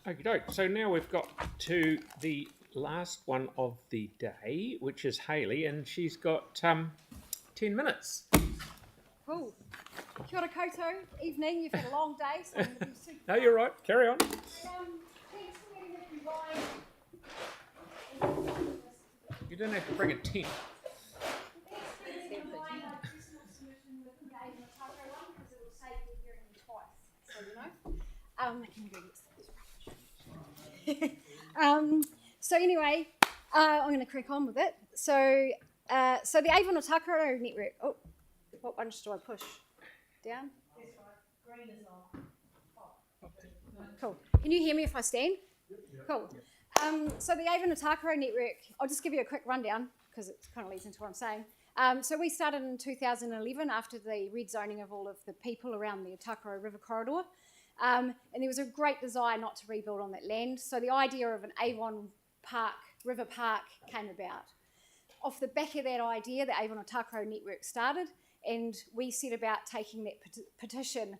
Okie doke. So now we've got to the last one of the day, which is Hayley, and she's got 10 minutes. Cool. Kia ora koutou. Evening. You've had a long day, so I'm going to be super. No, you're right. Carry on. Thanks for letting me ride. You don't have to bring a tent. Thanks for letting me ride our Christmas submission with the Avon Ōtākaro one, because it will save me hearing me twice. So you know. I can go get so anyway, I'm going to crack on with it. So the Avon Ōtākaro network. Oh, what buttons do I push? Down? That's right. Green is on. Cool. Can you hear me if I stand? Cool. So the Avon Ōtākaro network, I'll just give you a quick rundown because it kind of leads into what I'm saying. So we started in 2011 after the red zoning of all of the people around the Ōtākaro River corridor. And there was a great desire not to rebuild on that land. So the idea of an Avon Park, River Park came about. Off the back of that idea, the Avon Ōtākaro network started, and we set about taking that petition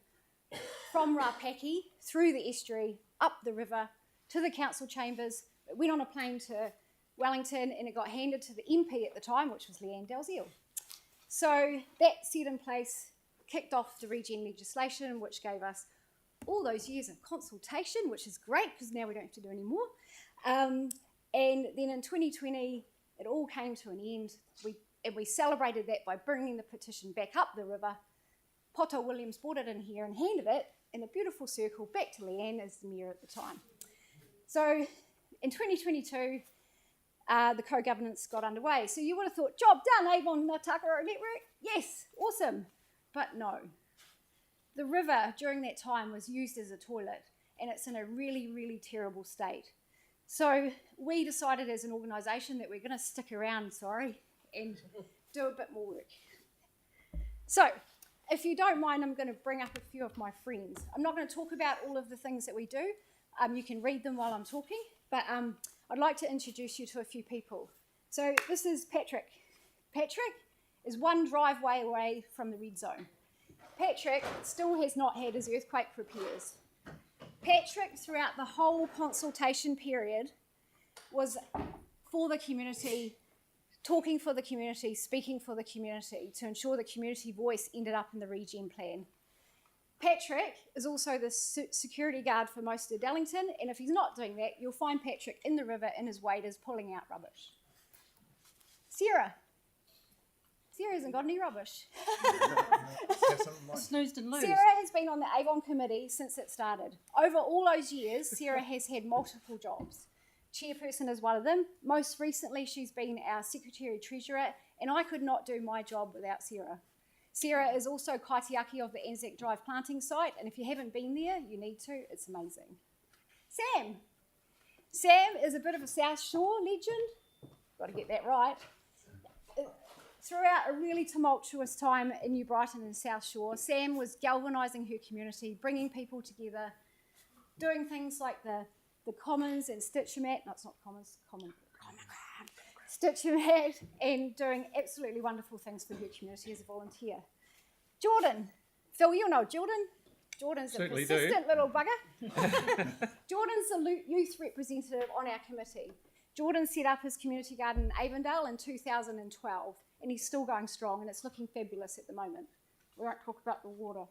from Rapaki through the estuary, up the river, to the council chambers. It went on a plane to Wellington, and it got handed to the MP at the time, which was Leanne Dalziel. So that set in place, kicked off the regen legislation, which gave us all those years of consultation, which is great because now we don't have to do any more. And then in 2020, it all came to an end. We celebrated that by bringing the petition back up the river. Poto Williams brought it in here and handed it in a beautiful circle back to Leanne as the mayor at the time. So in 2022, the co-governance got underway. So you would have thought, job done, Avon Ōtākaro network? Yes, awesome. But no. The river during that time was used as a toilet, and it's in a really, really terrible state. So we decided as an organisation that we're going to stick around, and do a bit more work. So if you don't mind, I'm going to bring up a few of my friends. I'm not going to talk about all of the things that we do. You can read them while I'm talking, but I'd like to introduce you to a few people. So this is Patrick. Patrick is one driveway away from the red zone. Patrick still has not had his earthquake repairs. Patrick, throughout the whole consultation period, was for the community, talking for the community, speaking for the community to ensure the community voice ended up in the regen plan. Patrick is also the security guard for most of Dallington, and if he's not doing that, you'll find Patrick in the river in his waders pulling out rubbish. Sarah. Sarah hasn't got any rubbish. Snoozed and loosed. Sarah has been on the Avon committee since it started. Over all those years, Sarah has had multiple jobs. Chairperson is one of them. Most recently, she's been our secretary-treasurer, and I could not do my job without Sarah. Sarah is also kaitiaki of the Anzac Drive planting site, and if you haven't been there, you need to. It's amazing. Sam. Sam is a bit of a South Shore legend. Got to get that right. Throughout a really tumultuous time in New Brighton and South Shore, Sam was galvanising her community, bringing people together, doing things like the Commons and Stitch-A-Mat, no, it's not Commons, Common Stitch-A-Mat, and doing absolutely wonderful things for her community as a volunteer. Jordan. Phil, you know Jordan. Jordan's Certainly a persistent little bugger. Jordan's the youth representative on our committee. Jordan set up his community garden in Avondale in 2012, and he's still going strong, and it's looking fabulous at the moment. We won't talk about the water.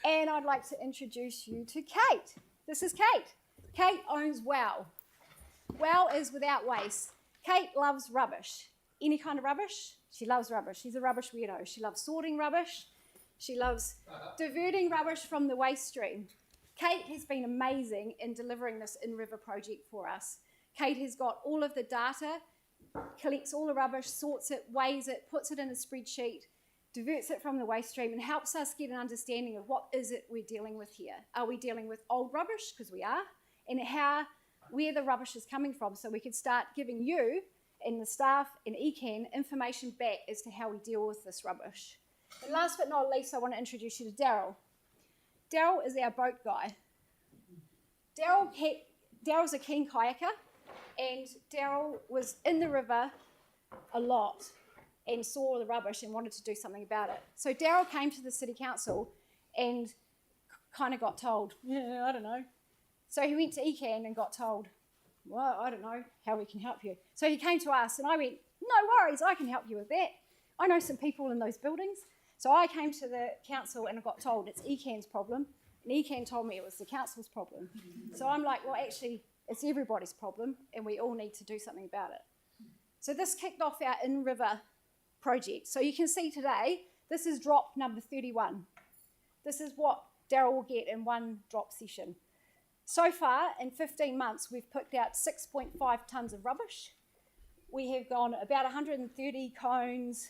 And I'd like to introduce you to Kate. This is Kate. Kate owns Wow. Wow is without waste. Kate loves rubbish. Any kind of rubbish, she loves rubbish. She's a rubbish weirdo. She loves sorting rubbish. She loves diverting rubbish from the waste stream. Kate has been amazing in delivering this in-river project for us. Kate has got all of the data, collects all the rubbish, sorts it, weighs it, puts it in a spreadsheet, diverts it from the waste stream, and helps us get an understanding of what is it we're dealing with here. Are we dealing with old rubbish? Because we are. And where the rubbish is coming from, so we could start giving you and the staff and ECAN information back as to how we deal with this rubbish. And last but not least, I want to introduce you to Daryl. Daryl is our boat guy. Daryl's a keen kayaker, and Daryl was in the river a lot and saw the rubbish and wanted to do something about it. So Daryl came to the city council and kind of got told, yeah, I don't know, So he went to ECAN and got told, well, I don't know how we can help you. So he came to us and I went, no worries, I can help you with that. I know some people in those buildings. So I came to the council and I got told it's ECAN's problem. And ECAN told me it was the council's problem. So I'm like, well, actually, it's everybody's problem and we all need to do something about it. So this kicked off our in-river project. So you can see today, this is drop number 31. This is what Daryl will get in one drop session. So far, in 15 months, we've picked out 6.5 tonnes of rubbish. We have gone about 130 cones,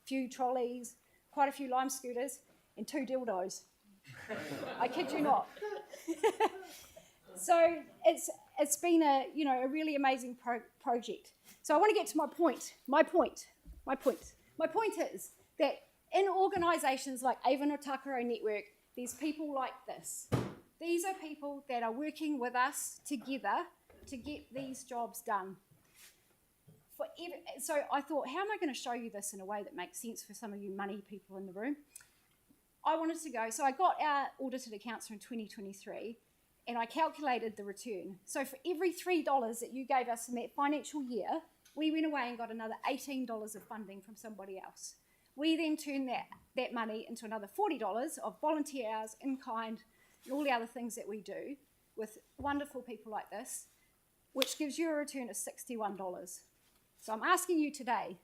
few trolleys, quite a few lime scooters, and 2 dildos. I kid you not. So it's been a really amazing project. So I want to get to my point. My point is that in organisations like Avon Ōtākaro Network, there's people like this. These are people that are working with us together to get these jobs done. So I thought, how am I going to show you this in a way that makes sense for some of you money people in the room? I wanted to go, so I got our audited accounts from 2023 and I calculated the return. So for every $3 that you gave us in that financial year, we went away and got another $18 of funding from somebody else. We then turned that money into another $40 of volunteer hours, in kind, and all the other things that we do with wonderful people like this, which gives you a return of $61. So I'm asking you today,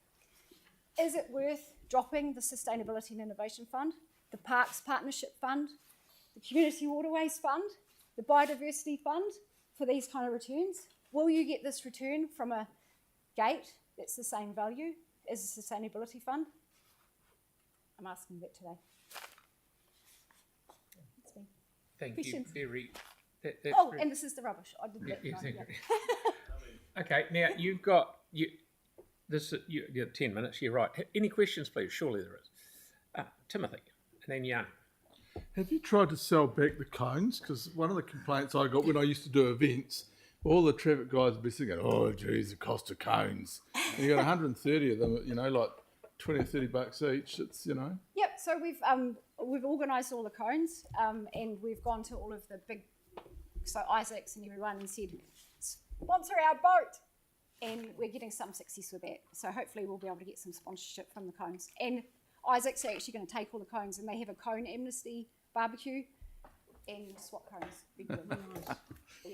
is it worth dropping the Sustainability and Innovation Fund, the Parks Partnership Fund, the Community Waterways Fund, the Biodiversity Fund for these kind of returns? Will you get this return from a gate that's the same value as the Sustainability Fund? I'm asking that today. That's me. Thank Questions? you very. And this is the rubbish. I did that. Yeah, Right, thank yeah. you. Okay, now you've got you 10 minutes. You're right. Any questions, please? Surely there is. Timothy, and then Jan. Have you tried to sell back the cones? Because one of the complaints I got when I used to do events, all the traffic guys would be sitting going, oh, geez, the cost of cones. And you got 130 of them, like 20 or 30 bucks each. It's, Yep, so we've organised all the cones and we've gone to all of the big, so Isaac's and everyone, and said, sponsor our boat. And we're getting some success with that. So hopefully we'll be able to get some sponsorship from the cones. And Isaac's are actually going to take all the cones and they have a cone amnesty barbecue and swap cones.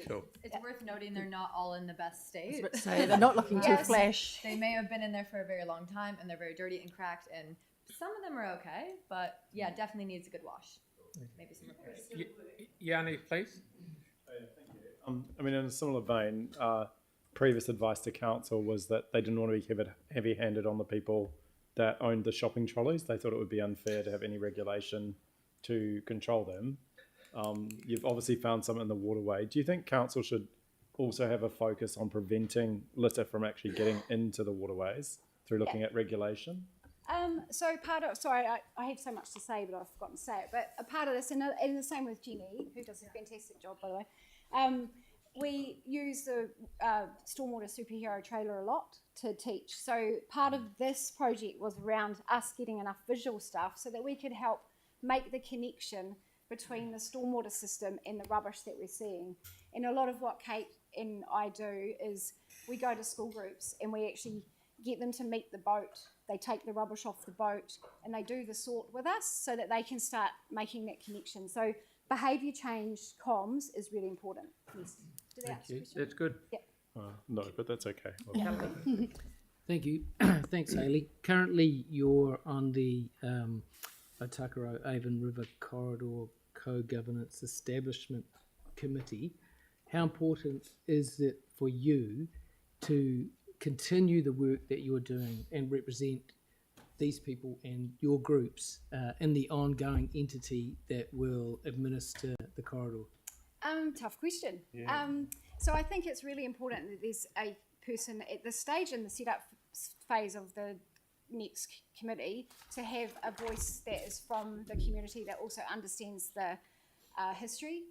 Cool. It's worth noting they're not all in the best state. So they're not looking too Yes. flash. They may have been in there for a very long time and they're very dirty and cracked, and some of them are okay, but yeah, definitely needs a good wash. Maybe some repairs. Yanni, please. In a similar vein, previous advice to council was that they didn't want to be heavy-handed on the people that owned the shopping trolleys. They thought it would be unfair to have any regulation to control them. You've obviously found some in the waterway. Do you think council should also have a focus on preventing litter from actually getting into the waterways through looking at regulation? So I have so much to say, but I've forgotten to say it. But a part of this, and the same with Jenny, who does a fantastic job, by the way. We use the Stormwater Superhero trailer a lot to teach. So part of this project was around us getting enough visual stuff so that we could help make the connection between the stormwater system and the rubbish that we're seeing. And a lot of what Kate and I do is we go to school groups and we actually get them to meet the boat. They take the rubbish off the boat and they do the sort with us so that they can start making that connection. So behaviour change comms is really important. Yes. Did that answer your question? That's good. Yeah. No, but that's okay. Thank you. Thanks, Hayley. Currently, you're on the Ōtākaro Avon River Corridor Co-Governance Establishment Committee. How important is it for you to continue the work that you're doing and represent these people and your groups in the ongoing entity that will administer the corridor? Tough question. Yeah. So I think it's really important that there's a person at this stage in the setup phase of the next committee to have a voice that is from the community that also understands the history,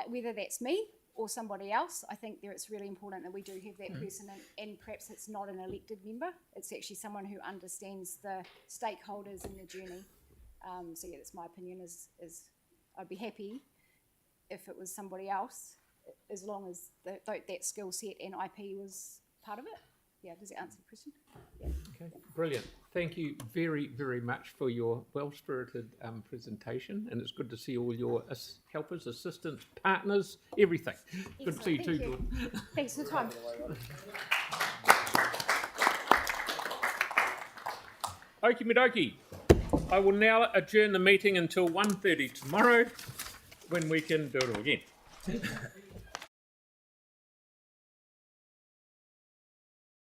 whether that's me or somebody else. I think it's really important that we do have that person, and perhaps it's not an elected member. It's actually someone who understands the stakeholders in the journey. So yeah, that's my opinion. Is I'd be happy if it was somebody else as long as that skill set and IP was part of it. Yeah, does that answer the question? Okay, brilliant. Thank you very, very much for your well-spirited presentation, and it's good to see all your helpers, assistants, partners, everything. Good to see you too, Excellent, thank Jordan. Thanks for the time. Okie dokie. I will now adjourn the meeting until 1:30 tomorrow, when we can do it all again.